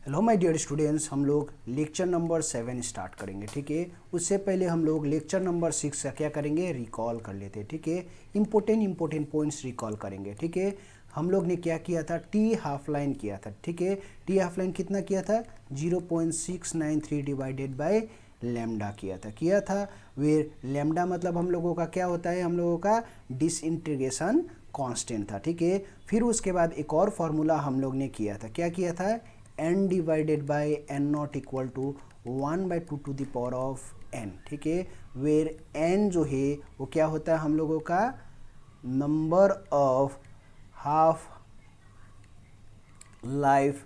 Hello my dear students, हम लोग lecture number 7 start करेंगे। ठीक है, उससे पहले हम लोग लेक्चर नंबर 6 का क्या करेंगे, रिकॉल कर लेते हैं। ठीक है, इंपॉर्टेंट पॉइंट्स रिकॉल करेंगे। ठीक है, हम लोग ने क्या किया था, टी हाफ लाइन किया था। ठीक है, टी हाफ लाइन कितना किया था, 0.693 डिवाइडेड बाय लैम्डा किया था। वे लैम्डा मतलब हम लोगों का क्या होता है, हम लोगों का डिसइंटीग्रेशन कांस्टेंट था। ठीक है, फिर उसके बाद एक और फार्मूला हम लोग ने किया था, क्या किया था, n divided by n not equal to 1/2 to the power of n। ठीक है, वेर n जो है वो क्या होता है हम लोगों का, number of half life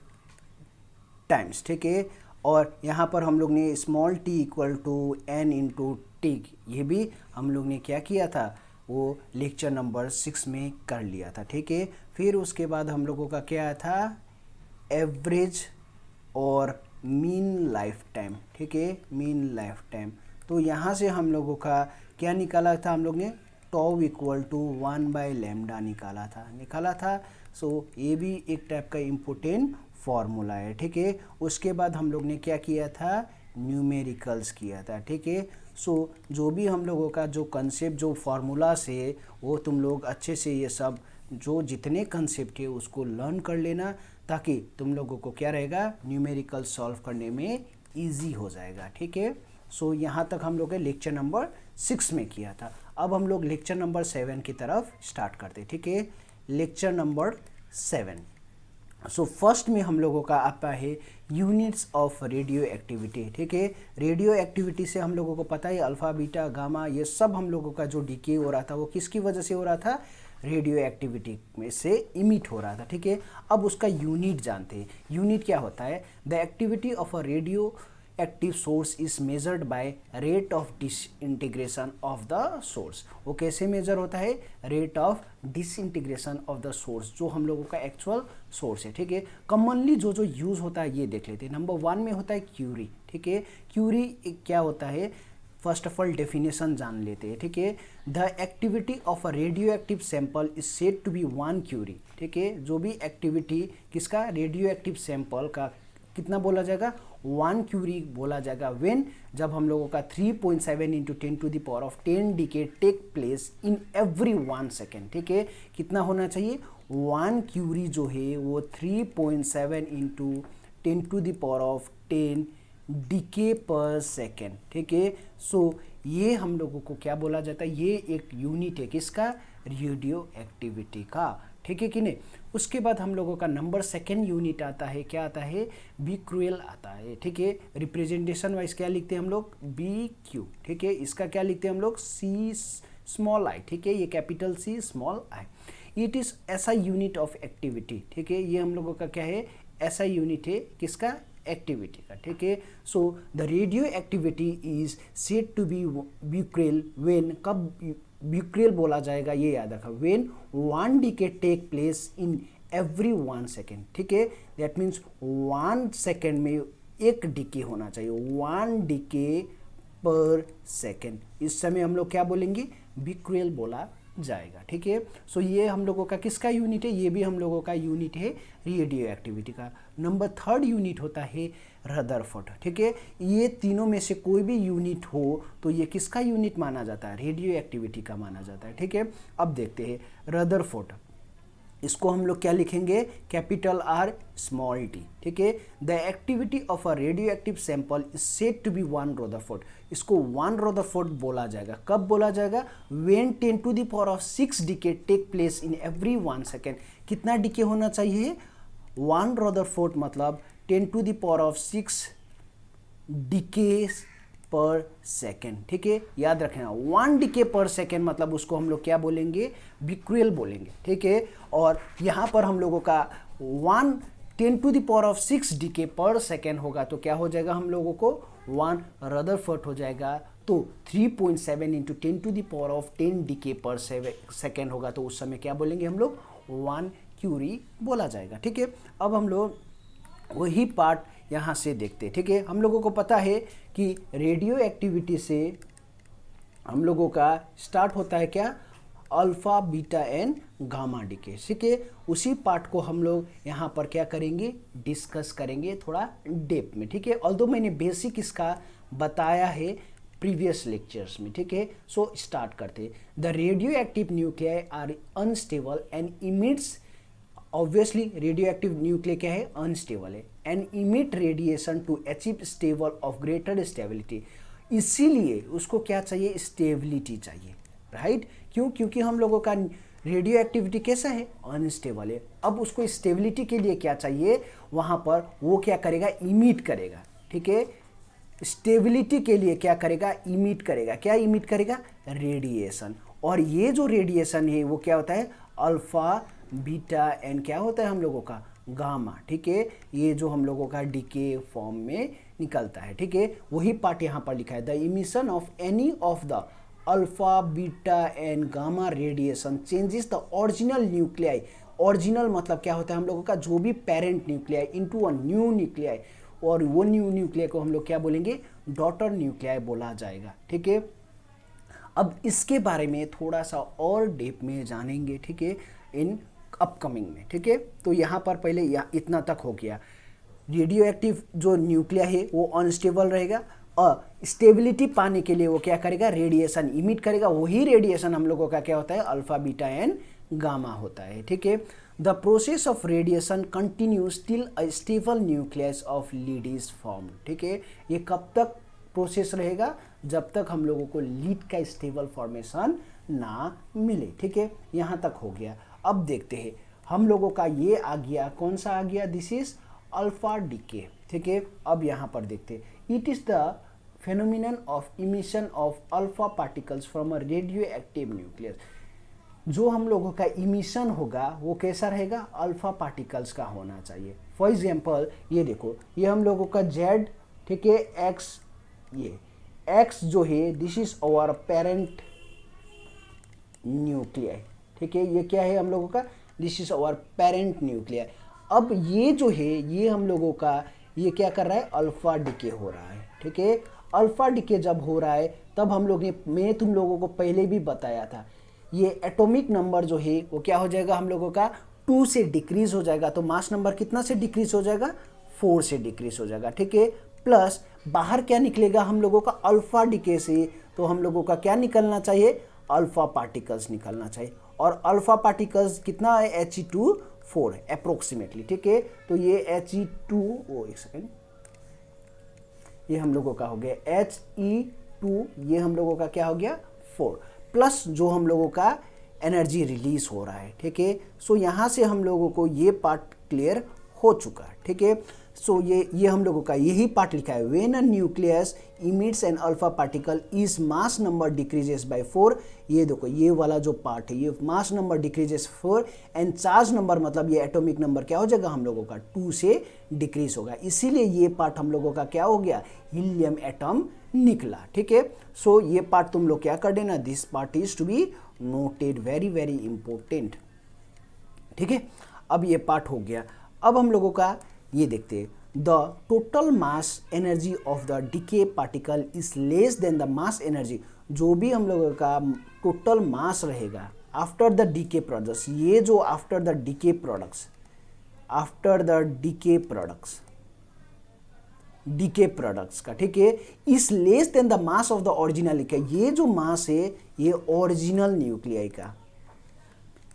times. ठीक है, और यहाँ पर हम लोग ने small t equal to n into t, ये भी हम लोग ने क्या किया था, वो लेक्चर नंबर 6 में कर लिया था। ठीक है, फिर उसके बाद हम लोगों का क्या था, एवरेज और मीन लाइफ टाइम। ठीक है, मीन लाइफ टाइम, तो यहाँ से हम लोगों का क्या निकाला था, हम लोग ने टॉव इक्वल टू 1/λ निकाला था। सो ये भी एक टाइप का इम्पोर्टेंट फॉर्मूला है। ठीक है, उसके बाद हम लोग ने क्या किया था, न्यूमेरिकल्स किया था। ठीक है, सो जो भी हम लोगों का जो कंसेप्ट, जो फार्मूलास है, वो तुम लोग अच्छे से ये सब जो जितने कंसेप्ट है उसको लर्न कर लेना, ताकि तुम लोगों को क्या रहेगा, न्यूमेरिकल सॉल्व करने में इजी हो जाएगा। ठीक है, सो यहाँ तक हम लोग लेक्चर नंबर 6 में किया था। अब हम लोग लेक्चर नंबर 7 की तरफ स्टार्ट करते। ठीक है, लेक्चर नंबर 7। सो फर्स्ट में हम लोगों का आता है यूनिट्स ऑफ रेडियो एक्टिविटी। ठीक है, रेडियो एक्टिविटी से हम लोगों को पता है अल्फा बीटा गामा ये सब हम लोगों का जो डीके हो रहा था वो किसकी वजह से हो रहा था, रेडियो एक्टिविटी में से इमिट हो रहा था। ठीक है, अब उसका यूनिट जानते हैं। यूनिट क्या होता है, the activity of a radio active source is measured by rate of disintegration of the source. वो कैसे मेजर होता है, rate of disintegration of the source, जो हम लोगों का एक्चुअल सोर्स है। ठीक है, कॉमनली जो जो यूज होता है ये देख लेते हैं। नंबर 1 में होता है क्यूरी। ठीक है, क्यूरी क्या होता है, फर्स्ट ऑफ ऑल डेफिनेशन जान लेते हैं। ठीक है, the activity of a radio active sample is said to be 1 curie. ठीक है, जो भी एक्टिविटी किसका, रेडियो एक्टिव सैंपल का कितना बोला जाएगा, 1 क्यूरी बोला जाएगा, व्हेन जब हम लोगों का 3.7 into 10 to the power of 10 decay take place in every 1 second. ठीक है, कितना होना चाहिए, 1 क्यूरी जो है वो 3.7 into 10 to the power of 10 decay per second. ठीक है, सो ये हम लोगों को क्या बोला जाता है, ये एक यूनिट है किसका, रेडियो एक्टिविटी का। ठीक है कि नहीं। उसके बाद हम लोगों का नंबर 2 यूनिट आता है, क्या आता है, बिक्रूएल आता है। ठीक है, रिप्रेजेंटेशन वाइज क्या लिखते हैं हम लोग, बी क्यू। ठीक है, इसका क्या लिखते हैं हम लोग, सी स्मॉल आई। ठीक है, ये capital C small I. It is ऐसा यूनिट ऑफ एक्टिविटी। ठीक है, ये हम लोगों का क्या है, ऐसा यूनिट है किसका, एक्टिविटी का। ठीक है, so the radio activity is said to be becquerel when, कब बिक्रूएल बोला जाएगा ये याद रखा, when 1 decay take place in every 1 second. ठीक है, दैट मीन्स 1 सेकेंड में एक डीके होना चाहिए, 1 डीके पर सेकेंड। इस समय हम लोग क्या बोलेंगे, बिक्रूएल बोला जाएगा। ठीक है, सो ये हम लोगों का किसका यूनिट है, ये भी हम लोगों का यूनिट है रेडियो एक्टिविटी का। नंबर 3 यूनिट होता है रदरफोर्ड। ठीक है, ये तीनों में से कोई भी यूनिट हो तो ये किसका यूनिट माना जाता है, रेडियो एक्टिविटी का माना जाता है। ठीक है, अब देखते हैं रदरफोर्ड, इसको हम लोग क्या लिखेंगे, कैपिटल आर स्मॉल टी। ठीक है, the activity of a radio active sample is said to be 1 rutherford. इसको 1 रदरफोर्ड बोला जाएगा, कब बोला जाएगा, when 10 to the power of 6 decay take place in every 1 second. कितना डीके होना चाहिए, 1 रदरफोर्ड मतलब 10 to the power of 6 decay per second. ठीक है, याद रखना 1 डीके पर सेकेंड मतलब उसको हम लोग क्या बोलेंगे, बिक्रूएल बोलेंगे। ठीक है, और यहाँ पर हम लोगों का 10 to the power of 6 decay per second होगा तो क्या हो जाएगा, हम लोगों को 1 रदरफोर्ड हो जाएगा। तो 3.7 into 10 to the power of 10 decay per second होगा तो उस समय क्या बोलेंगे हम लोग, 1 क्यूरी बोला जाएगा। ठीक है, अब हम लोग वही पार्ट यहाँ से देखते हैं। ठीक है, हम लोगों को पता है कि रेडियो एक्टिविटी से हम लोगों का स्टार्ट होता है क्या, alpha beta and gamma decay. ठीक है, उसी पार्ट को हम लोग यहाँ पर क्या करेंगे, डिस्कस करेंगे थोड़ा डेप्थ में। ठीक है, ऑल्दो मैंने बेसिक इसका बताया है प्रीवियस लेक्चर्स में। ठीक है, सो स्टार्ट करते। The radioactive nuclei are unstable and emits, obviously radioactive nuclear क्या है, अनस्टेबल है, and emit radiation to achieve stable of greater stability. इसीलिए उसको क्या चाहिए, स्टेबिलिटी चाहिए, राइट। क्यों, क्योंकि हम लोगों का रेडियो एक्टिविटी कैसा है, अनस्टेबल है। अब उसको स्टेबिलिटी के लिए क्या चाहिए, वहाँ पर वो क्या करेगा, इमिट करेगा। ठीक है, स्टेबिलिटी के लिए क्या करेगा, इमिट करेगा। क्या इमिट करेगा, रेडिएशन। और ये जो रेडिएशन है वो क्या होता है, अल्फा बीटा एंड क्या होता है हम लोगों का, गामा। ठीक है, ये जो हम लोगों का डीके फॉर्म में निकलता है। ठीक है, वही पार्ट यहाँ पर लिखा है, the emission of any of the alpha beta and gamma radiation changes the original nuclei. Original मतलब क्या होता है हम लोगों का, जो भी parent nuclei into a new nuclei, और वो न्यू न्यूक्लियाई को हम लोग क्या बोलेंगे, डॉटर न्यूक्लियाई बोला जाएगा। ठीक है, अब इसके बारे में थोड़ा सा और डीप में जानेंगे। ठीक है, इन अपकमिंग में। ठीक है, तो यहाँ पर पहले इतना तक हो गया। रेडियो एक्टिव जो न्यूक्लिया है वो अनस्टेबल रहेगा, और स्टेबिलिटी पाने के लिए वो क्या करेगा, रेडिएशन इमिट करेगा। वही रेडिएशन हम लोगों का क्या होता है, अल्फा बीटा एंड गामा होता है। ठीक है, the process of radiation continues till a stable nucleus of lead is form. ठीक है, ये कब तक प्रोसेस रहेगा, जब तक हम लोगों को लीड का स्टेबल फॉर्मेशन ना मिले। ठीक है, यहाँ तक हो गया। अब देखते हैं हम लोगों का ये आ गया, कौन सा आ गया, दिस इज अल्फा डीके। ठीक है, अब यहाँ पर देखते हैं, it is the phenomenon of emission of alpha particles from a radio active nucleus. जो हम लोगों का इमिशन होगा वो कैसा रहेगा, अल्फा पार्टिकल्स का होना चाहिए। फॉर एग्जाम्पल ये देखो, ये हम लोगों का जेड, ठीक है, एक्स, ये एक्स जो है this is our parent nuclei. ठीक है, ये क्या है हम लोगों का, this is our parent nuclei. अब ये जो है ये हम लोगों का ये क्या कर रहा है, अल्फा डीके हो रहा है। ठीक है, अल्फा डीके जब हो रहा है तब हम लोग ने, मैं तुम लोगों को पहले भी बताया था, ये एटॉमिक नंबर जो है वो क्या हो जाएगा हम लोगों का, 2 से डिक्रीज हो जाएगा। तो मास नंबर कितना से डिक्रीज हो जाएगा, 4 से डिक्रीज हो जाएगा। ठीक है, प्लस बाहर क्या निकलेगा हम लोगों का, अल्फा डीके से तो हम लोगों का क्या निकलना चाहिए, अल्फा पार्टिकल्स निकलना चाहिए। और अल्फा पार्टिकल्स कितना है, He2 4 अप्रोक्सीमेटली। ठीक है, तो ये He2, एक सेकेंड, ये हम लोगों का हो गया He2, ये हम लोगों का क्या हो गया, 4, प्लस जो हम लोगों का एनर्जी रिलीज हो रहा है। ठीक है, सो यहाँ से हम लोगों को ये पार्ट क्लियर हो चुका है। ठीक है, सो ये हम लोगों का यही पार्ट लिखा है, when a nucleus emits an alpha particle is mass number decreases by 4। ये देखो ये वाला जो पार्ट है, ये mass number decreases 4 and charge number मतलब ये एटॉमिक नंबर क्या हो जाएगा हम लोगों का, 2 से डिक्रीज होगा। इसीलिए ये पार्ट हम लोगों का क्या हो गया, हीलियम एटम निकला। ठीक है, सो ये पार्ट तुम लोग क्या कर देना, this part is to be noted, very very important. ठीक है, अब ये पार्ट हो गया। अब हम लोगों का ये देखते हैं, the total mass energy of the decay particle is less than the mass energy. जो भी हम लोगों का टोटल मास रहेगा आफ्टर द डीके प्रोडक्ट्स, ये जो after the decay products, after the decay products का, ठीक है, is less than the mass of the original का। ये जो मास है ये ओरिजिनल न्यूक्लियाई का,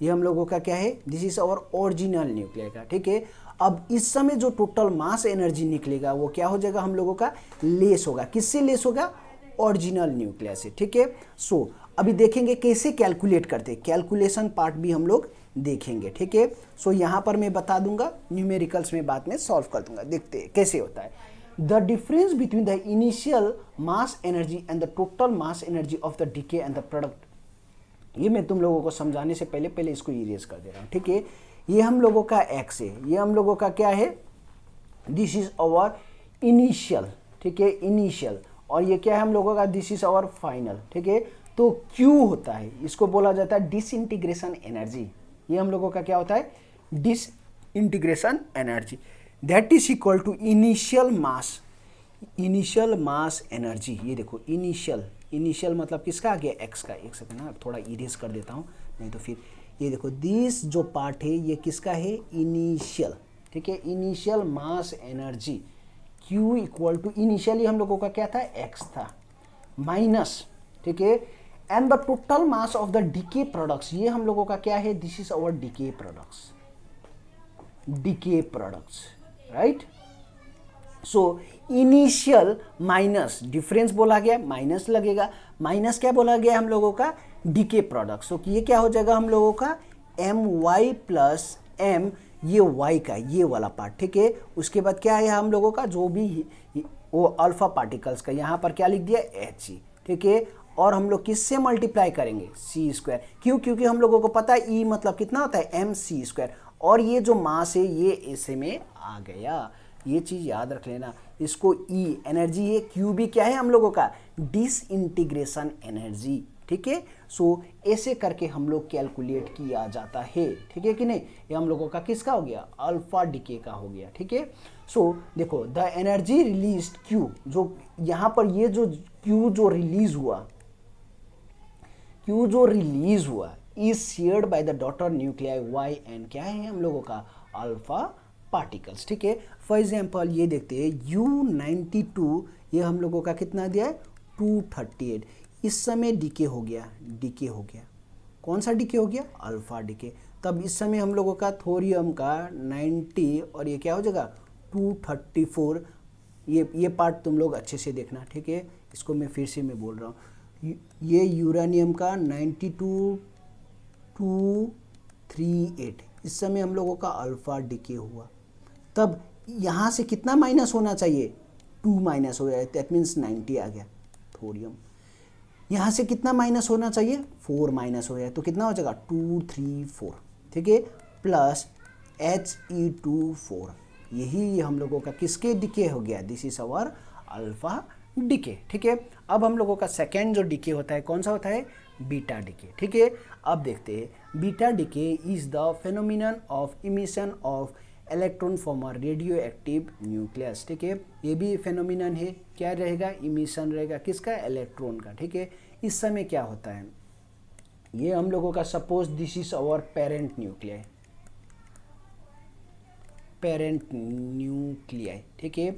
ये हम लोगों का क्या है, this is our original nuclei का। ठीक है, अब इस समय जो टोटल मास एनर्जी निकलेगा वो क्या हो जाएगा हम लोगों का, लेस होगा। किससे लेस होगा, ओरिजिनल न्यूक्लियस से। ठीक है, सो अभी देखेंगे कैसे कैलकुलेट करते हैं, कैलकुलेशन पार्ट भी हम लोग देखेंगे। ठीक है, सो यहाँ पर मैं बता दूंगा, न्यूमेरिकल्स में बाद में सॉल्व कर दूंगा, देखते हैं कैसे होता है। The difference between the initial mass energy and the total mass energy of the decay and the product, ये मैं तुम लोगों को समझाने से पहले इसको इरेज कर दे रहा हूँ। ठीक है, ये हम लोगों का एक्स है, ये हम लोगों का क्या है, दिस इज आवर इनिशियल। ठीक है, इनिशियल, और ये क्या है हम लोगों का, दिस इज आवर फाइनल। ठीक है, तो क्यू होता है, इसको बोला जाता है डिसइंटीग्रेशन एनर्जी। ये हम लोगों का क्या होता है, disintegration energy, that is equal to initial mass energy. ये देखो इनिशियल मतलब किसका आ गया, एक्स का। एक सेकंड ना, थोड़ा इरेज कर देता हूँ नहीं तो फिर ये देखो दिस जो पार्ट है ये किसका है, इनिशियल, ठीक है, initial mass energy Q equal to initially हम लोगों का क्या था, x था, माइनस, ठीक है, and the total mass of the decay products, ये हम लोगों का क्या है, this is our decay products, decay products, right. So initial minus difference बोला गया, माइनस लगेगा, माइनस क्या बोला गया हम लोगों का, डीके प्रोडक्ट। सो ये क्या हो जाएगा हम लोगों का, एम वाई प्लस एम, ये वाई का ये वाला पार्ट, ठीक है। उसके बाद क्या है हम लोगों का, जो भी वो अल्फा पार्टिकल्स का यहाँ पर क्या लिख दिया, एच ई, ठीक है। और हम लोग किससे मल्टीप्लाई करेंगे, सी स्क्वायर, क्यों, क्योंकि हम लोगों को पता है ई मतलब कितना होता है, एम सी स्क्वायर, और ये जो मास है ये ऐसे में आ गया, ये चीज याद रख लेना। इसको ई एनर्जी है, क्यू भी क्या है हम लोगों का, डिसइंटीग्रेशन एनर्जी, ठीक है। सो ऐसे करके हम लोग कैलकुलेट किया जाता है, ठीक है कि नहीं। ये हम लोगों का किसका हो गया, अल्फा डीके का हो गया, ठीक है। सो देखो द एनर्जी रिलीज क्यू, जो यहाँ पर ये जो क्यू जो रिलीज हुआ, क्यू जो रिलीज हुआ is shared by the daughter nuclei Y and क्या है हम लोगों का, अल्फा पार्टिकल्स, ठीक है। फॉर एग्जाम्पल ये देखते हैं U92, ये हम लोगों का कितना दिया है, 238, इस समय डीके हो गया, डीके हो गया, कौन सा डीके हो गया, अल्फा डीके। तब इस समय हम लोगों का थोरियम का 90 और ये क्या हो जाएगा 234, ये पार्ट तुम लोग अच्छे से देखना, ठीक है। इसको मैं फिर से मैं बोल रहा हूँ, ये यूरेनियम का 92,238, इस समय हम लोगों का अल्फा डीके हुआ। तब यहाँ से कितना माइनस होना चाहिए, 2 माइनस हो जाए, दैट मीन्स 90 आ गया थोरियम। यहाँ से कितना माइनस होना चाहिए, 4 माइनस हो जाए, तो कितना हो जाएगा 234, ठीक है, प्लस He24, यही हम लोगों का किसके डीके हो गया, this is our alpha decay, ठीक है। अब हम लोगों का सेकेंड जो डीके होता है कौन सा होता है, बीटा डीके, ठीक है। अब देखते हैं beta decay is the phenomenon of emission of electron from a radio active nucleus, ठीक है। ये भी फेनोमिनन है, क्या रहेगा, इमिशन रहेगा किसका, इलेक्ट्रॉन का, ठीक है। इस समय क्या होता है, ये हम लोगों का suppose this is our parent nuclei, parent nuclei, ठीक है।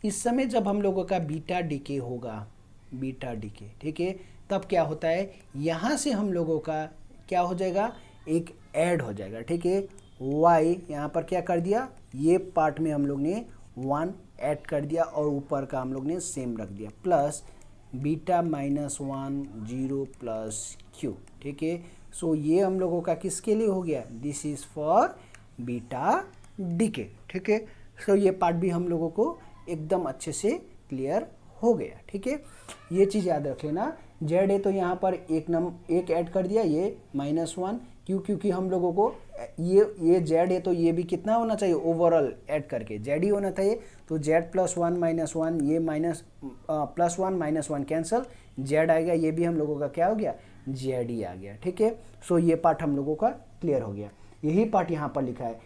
इस समय जब हम लोगों का बीटा डीके होगा, बीटा डीके, ठीक है, तब क्या होता है, यहाँ से हम लोगों का क्या हो जाएगा, एक ऐड हो जाएगा, ठीक है। y यहाँ पर क्या कर दिया, ये पार्ट में हम लोग ने 1 ऐड कर दिया और ऊपर का हम लोग ने सेम रख दिया, plus beta minus 1 0 plus Q, ठीक है। सो ये हम लोगों का किसके लिए हो गया, this is for beta decay, ठीक है। सो ये पार्ट भी हम लोगों को एकदम अच्छे से क्लियर हो गया, ठीक है। ये चीज़ याद रख लेना, जेड है तो यहाँ पर एक ऐड कर दिया, ये -1, क्योंकि हम लोगों को ये जेड है तो ये भी कितना होना चाहिए, ओवरऑल ऐड करके जेड ही होना चाहिए। तो जेड +1 -1, ये +1 -1 कैंसल, जेड आएगा, ये भी हम लोगों का क्या हो गया, जेड ही आ गया, ठीक है। सो ये पार्ट हम लोगों का क्लियर हो गया। यही पार्ट यहाँ पर लिखा है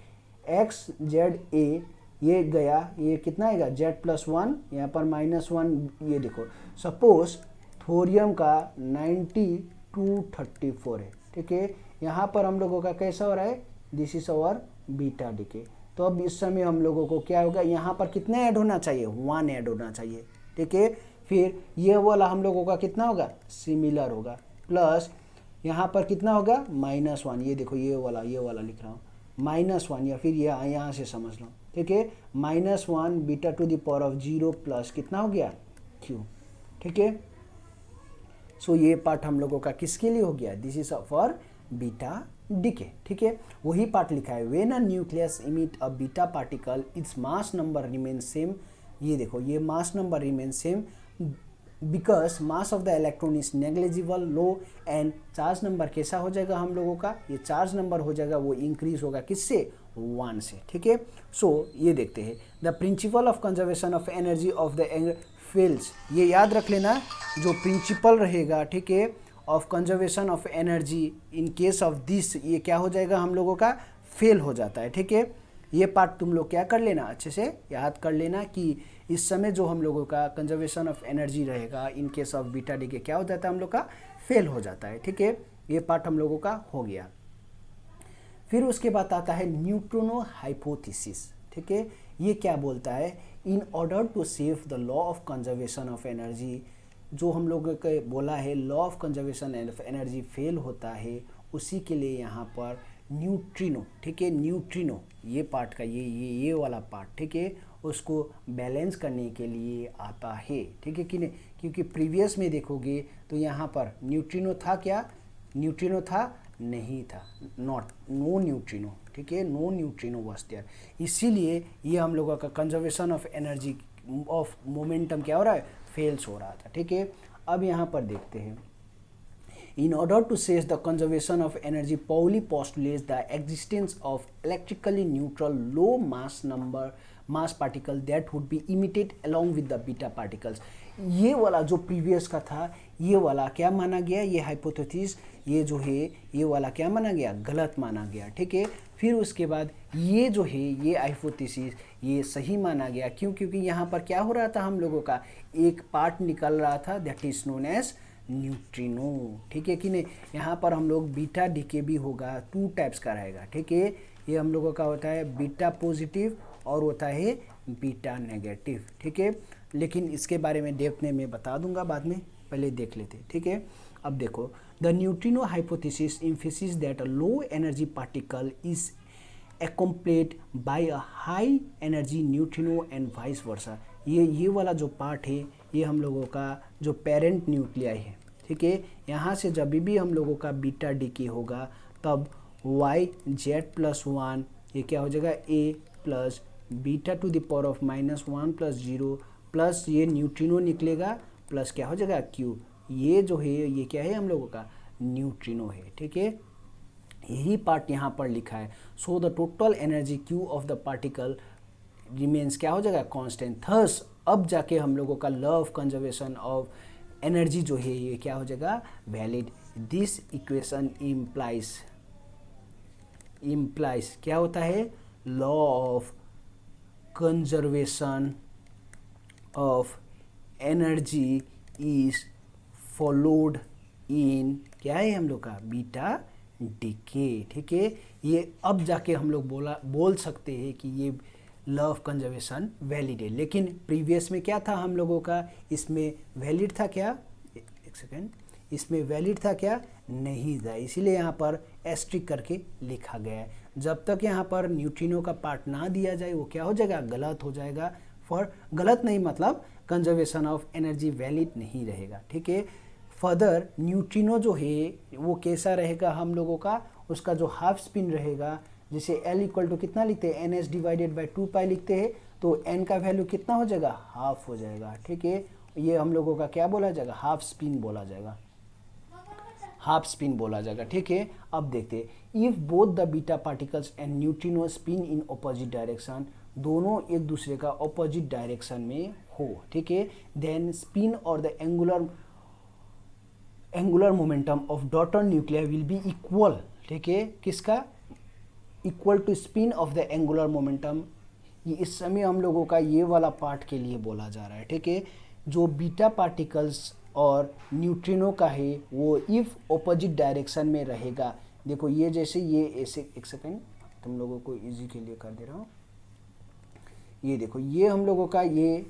XZA, ये गया, ये कितना आएगा, Z+1, यहाँ पर -1, ये देखो सपोज थोरियम का 9234 है, ठीक है। यहाँ पर हम लोगों का कैसा हो रहा है, this is our beta decay. तो अब इस समय हम लोगों को क्या होगा, यहाँ पर कितना ऐड होना चाहिए, 1 ऐड होना चाहिए, ठीक है। फिर ये वाला हम लोगों का कितना होगा, सिमिलर होगा, प्लस यहाँ पर कितना होगा, -1, ये देखो ये वाला लिख रहा हूँ, -1, या फिर ये यहाँ से समझ लो, ठीक है। -1 beta two the power of 0 plus कितना हो गया, क्यू, ठीक है। सो ये पार्ट हम लोगों का किसके लिए हो गया, this is for beta decay, ठीक है। वही पार्ट लिखा है, when a nucleus emit a beta particle its mass number remain same, ये देखो ये mass number remain same because mass of the electron is negligible low, and charge number कैसा हो जाएगा हम लोगों का, ये चार्ज नंबर हो जाएगा वो इंक्रीज होगा किससे, 1 से, ठीक है। सो ये देखते हैं the principle of conservation of energy of the fields, ये याद रख लेना, जो प्रिंसिपल रहेगा, ठीक है, of conservation of energy in case of this, ये क्या हो जाएगा हम लोगों का, फेल हो जाता है, ठीक है। ये पार्ट तुम लोग क्या कर लेना, अच्छे से याद कर लेना कि इस समय जो हम लोगों का कंजर्वेशन ऑफ एनर्जी रहेगा in case of beta decay क्या हो जाता है, हम लोग का फेल हो जाता है, ठीक है। ये पार्ट हम लोगों का हो गया। फिर उसके बाद आता है न्यूट्रिनो हाइपोथेसिस। ठीक है, ये क्या बोलता है, in order to save the law of conservation of energy, जो हम लोगों के बोला है law of conservation of energy fail होता है, उसी के लिए यहाँ पर न्यूट्रिनो, ठीक है, न्यूट्रिनो ये पार्ट का ये वाला पार्ट, ठीक है, उसको बैलेंस करने के लिए आता है। ठीक है कि नहीं, क्योंकि प्रीवियस में देखोगे तो यहाँ पर न्यूट्रिनो था क्या, न्यूट्रिनो था नहीं था, नो न्यूट्रिनो, ठीक है, नो न्यूट्रिनो वाज देयर। इसीलिए ये हम लोगों का conservation of energy of momentum क्या हो रहा है, फेल्स हो रहा था। ठीक है, अब यहाँ पर देखते हैं, in order to seize the conservation of energy, Pauli postulates the existence of electrically neutral low mass particle that would be emitted along with the beta particles। ये वाला जो प्रीवियस का था, ये वाला क्या माना गया, ये हाइपोथेसिस ये जो है ये वाला क्या माना गया, गलत माना गया। ठीक है, फिर उसके बाद ये जो है ये हाइपोथेसिस ये सही माना गया। क्यों, क्योंकि यहाँ पर क्या हो रहा था, हम लोगों का एक पार्ट निकल रहा था that is known as neutrino. ठीक है कि नहीं, यहाँ पर हम लोग बीटा डीके भी होगा, 2 टाइप्स का रहेगा। ठीक है, ये हम लोगों का होता है बीटा पॉजिटिव और होता है बीटा नेगेटिव। ठीक है, लेकिन इसके बारे में डेप्थ में मैं बता दूंगा बाद में, पहले देख लेते। ठीक है, अब देखो, the neutrino hypothesis emphasis that a low energy particle is accompanied by a high energy neutrino and vice versa। ये वाला जो पार्ट है ये हम लोगों का जो पेरेंट न्यूक्लियाई है। ठीक है, यहाँ से जब भी हम लोगों का बीटा डीके होगा तब YZ+1 ये क्या हो जाएगा, A plus beta two the power of -1 + 0 plus ये न्यूट्रिनो निकलेगा प्लस क्या हो जाएगा Q। ये जो है ये क्या है, हम लोगों का न्यूट्रिनो है। ठीक है, यही पार्ट यहाँ पर लिखा है। So the total energy Q of the particle remains क्या हो जाएगा, कांस्टेंट। थर्स अब जाके हम लोगों का law of conservation of energy जो है ये क्या हो जाएगा, वैलिड। दिस इक्वेशन इम्प्लाइज क्या होता है, law of conservation of energy is followed in क्या है हम लोग का, बीटा डीके। ठीक है, ये अब जाके हम लोग बोल सकते हैं कि ये लॉ ऑफ कंजर्वेशन वैलिड है। लेकिन प्रीवियस में क्या था हम लोगों का, इसमें वैलिड था क्या, एक सेकेंड, इसमें वैलिड था क्या, नहीं था, इसीलिए यहाँ पर एस्ट्रिक करके लिखा गया है। जब तक यहाँ पर न्यूट्रिनो का पार्ट ना दिया जाए वो क्या हो जाएगा, गलत हो जाएगा। फॉर गलत नहीं मतलब कंजर्वेशन ऑफ एनर्जी वैलिड नहीं रहेगा। ठीक है, फर्दर न्यूट्रिनो जो है वो कैसा रहेगा हम लोगों का, उसका जो हाफ स्पिन रहेगा, जैसे L = कितना लिखते हैं, NS/2π लिखते हैं, तो N का वैल्यू कितना हो जाएगा, हाफ हो जाएगा। ठीक है, ये हम लोगों का क्या बोला जाएगा, हाफ स्पिन बोला जाएगा, हाफ स्पिन बोला जाएगा। ठीक है, अब देखते हैं, if both the beta particles and neutrino spin in opposite direction, दोनों एक दूसरे का ऑपोजिट डायरेक्शन में हो, ठीक है, देन स्पिन और the angular momentum of daughter nuclear will be equal. ठीक है, किसका, equal to spin of the angular momentum. ये इस समय हम लोगों का ये वाला पार्ट के लिए बोला जा रहा है। ठीक है, जो बीटा पार्टिकल्स और न्यूट्रिनो का है वो इफ ऑपोजिट डायरेक्शन में रहेगा। देखो ये जैसे ये ऐसे, एक सेकेंड तुम लोगों को इजी के लिए कर दे रहा हूँ, ये देखो ये हम लोगों का ये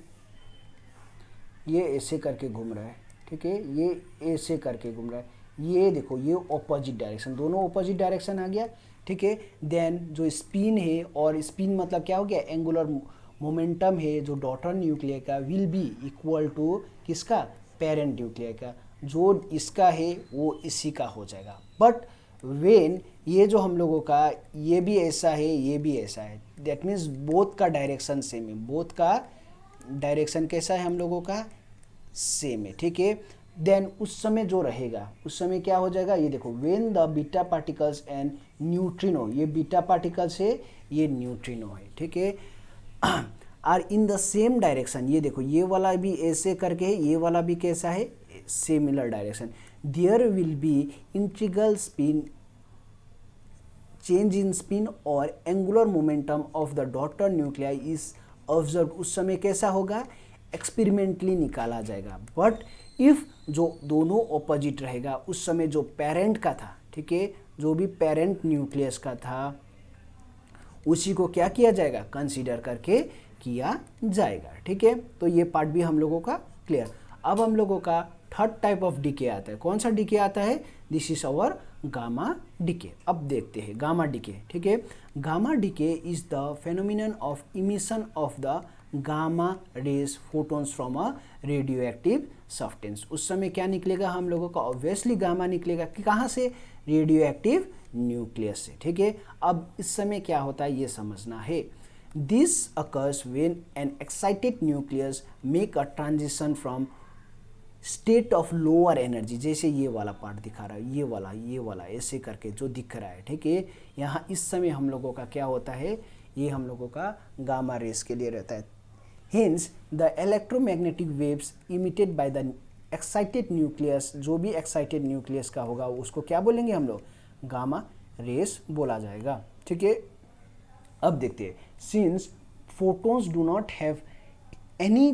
ऐसे करके घूम रहा है। ठीक है, ये ऐसे करके घूम रहा है, ये देखो ये ऑपोजिट डायरेक्शन, दोनों ऑपोजिट डायरेक्शन आ गया। ठीक है, देन जो स्पिन है, और स्पिन मतलब क्या हो गया, एंगुलर मोमेंटम है जो डॉटर न्यूक्लियर का विल बी इक्वल टू किसका, पेरेंट न्यूक्लियर का। जो इसका है वो इसी का हो जाएगा। बट वेन ये जो हम लोगों का ये भी ऐसा है ये भी ऐसा है, दैट मीन्स बोथ का डायरेक्शन सेम है, बोथ का डायरेक्शन कैसा है हम लोगों का, सेम है। ठीक है, देन उस समय जो रहेगा उस समय क्या हो जाएगा, ये देखो when the beta particles and neutrino, ये बीटा पार्टिकल्स है ये न्यूट्रिनो है। ठीक है, are in the same direction, ये देखो ये वाला भी ऐसे करके है, ये वाला भी कैसा है, similar direction. There will be integral spin change in spin और angular momentum of the daughter nuclei is observe. उस समय कैसा होगा, एक्सपेरिमेंटली निकाला जाएगा। बट इफ़ जो दोनों ऑपोजिट रहेगा, उस समय जो पेरेंट का था, ठीक है, जो भी पेरेंट न्यूक्लियस का था उसी को क्या किया जाएगा, कंसीडर करके किया जाएगा। ठीक है, तो ये पार्ट भी हम लोगों का क्लियर। अब हम लोगों का थर्ड टाइप ऑफ डीके आता है। कौन सा डीके आता है? This is our gamma decay. अब देखते हैं गामा डीके। ठीक है, gamma decay is the phenomenon of emission of the gamma rays photons from a radio active substance. उस समय क्या निकलेगा हम लोगों का? ऑब्वियसली गामा निकलेगा कि कहाँ से? रेडियो एक्टिव न्यूक्लियस से। ठीक है, अब इस समय क्या होता है ये समझना है। This occurs when an excited nucleus make a transition from state of lower energy, जैसे ये वाला पार्ट दिखा रहा है, ये वाला ऐसे करके जो दिख रहा है। ठीक है, यहाँ इस समय हम लोगों का क्या होता है, ये हम लोगों का गामा रेस के लिए रहता है। Hence the electromagnetic waves emitted by the excited nucleus, जो भी एक्साइटेड न्यूक्लियस का होगा उसको क्या बोलेंगे हम लोग? गामा रेस बोला जाएगा। ठीक है, अब देखते हैं। Since photons do not have any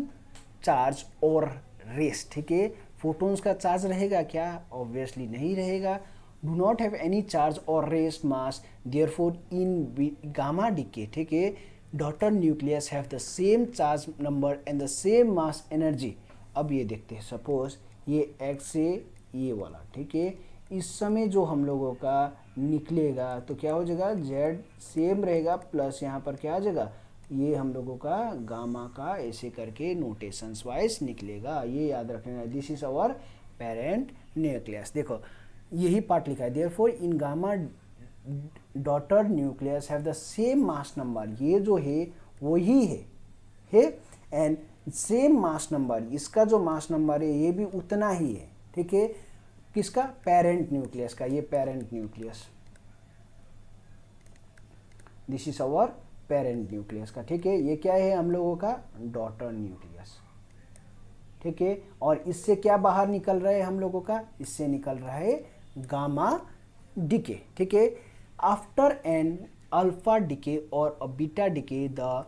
charge और रेस, ठीक है, फोटोन्स का चार्ज रहेगा क्या? ऑब्वियसली नहीं रहेगा। Do not have any charge और rest mass, therefore in gamma decay, ठीक है, daughter nucleus have the same charge number and the same mass energy. अब ये देखते हैं, सपोज ये एक्स से ये वाला, ठीक है, इस समय जो हम लोगों का निकलेगा तो क्या हो जाएगा? जेड सेम रहेगा प्लस यहाँ पर क्या आ जाएगा? ये हम लोगों का गामा का ऐसे करके नोटेशंस वाइज निकलेगा। ये याद रखना, this is our parent nucleus. देखो यही पार्ट लिखा है, therefore in gamma daughter nucleus have the same mass number. ये जो है वही है एंड सेम मास नंबर, इसका जो मास नंबर है ये भी उतना ही है। ठीक है, किसका? पेरेंट न्यूक्लियस का। ये parent nucleus, this is our parent nucleus का। ठीक है, ये क्या है हम लोगों का? Daughter nucleus. ठीक है, और इससे क्या बाहर निकल रहा है हम लोगों का? इससे निकल रहा है गामा डीके। ठीक है, आफ्टर एन अल्फा डीके और a beta decay the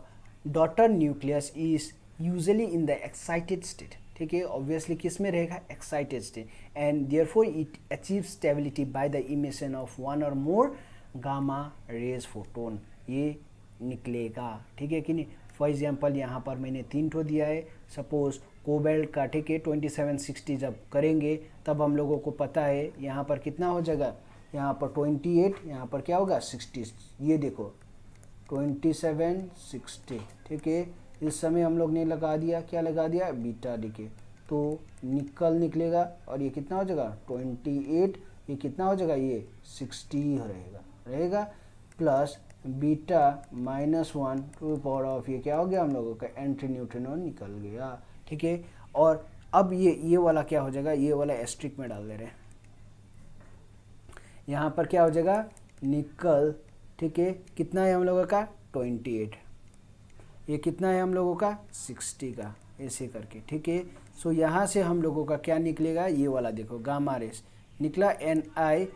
daughter nucleus is usually in the excited state. ठीक है, ऑब्वियसली किस में रहेगा? Excited state, and therefore it achieve stability by the emission of one और मोर gamma rays photon. ये निकलेगा। ठीक है कि नहीं? फॉर एग्जांपल यहाँ पर मैंने 3 ठो दिया है। सपोज कोबाल्ट का, ठीक है, 2760 जब करेंगे तब हम लोगों को पता है यहाँ पर कितना हो जाएगा? यहाँ पर 28, यहाँ पर क्या होगा? 60। ये देखो 2760। ठीक है, इस समय हम लोग ने लगा दिया, क्या लगा दिया? बीटा डीके, तो निकल निकलेगा और ये कितना हो जाएगा? 28। ये कितना हो जाएगा? ये 60 रहेगा plus beta -1 to power of, ये क्या हो गया हम लोगों का? एंटी न्यूट्रिनो निकल गया। ठीक है, और अब ये वाला क्या हो जाएगा? ये वाला एस्ट्रिक में डाल दे रहे हैं, यहाँ पर क्या हो जाएगा? निकल। ठीक है, कितना है हम लोगों का? 28। ये कितना है हम लोगों का? 60 का, ऐसे करके। ठीक है, सो यहाँ से हम लोगों का क्या निकलेगा? ये वाला देखो गामा रेस निकला Ni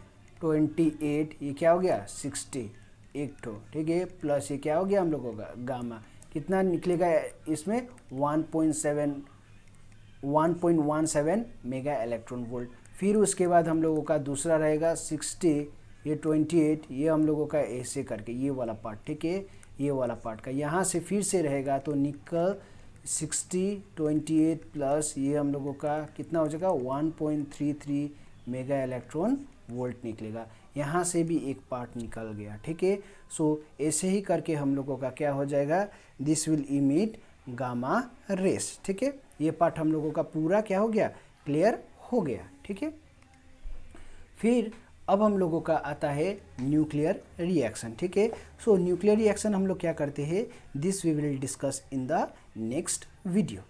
28, ये क्या हो गया? 60 एक ठो। ठीक है, प्लस ये क्या हो गया हम लोगों का? गामा कितना निकलेगा इसमें? 1.17 मेगा इलेक्ट्रॉन वोल्ट। फिर उसके बाद हम लोगों का दूसरा रहेगा 60, ये 28, ये हम लोगों का ऐसे करके ये वाला पार्ट। ठीक है, ये वाला पार्ट का यहाँ से फिर से रहेगा तो निकल 60, 28 प्लस ये हम लोगों का कितना हो जाएगा? 1.33 मेगा इलेक्ट्रॉन वोल्ट निकलेगा। यहाँ से भी एक पार्ट निकल गया। ठीक है, सो ऐसे ही करके हम लोगों का क्या हो जाएगा? This will emit gamma rays. ठीक है, ये पार्ट हम लोगों का पूरा क्या हो गया? क्लियर हो गया। ठीक है, फिर अब हम लोगों का आता है न्यूक्लियर रिएक्शन। ठीक है, सो न्यूक्लियर रिएक्शन हम लोग क्या करते हैं? This we will discuss in the next video.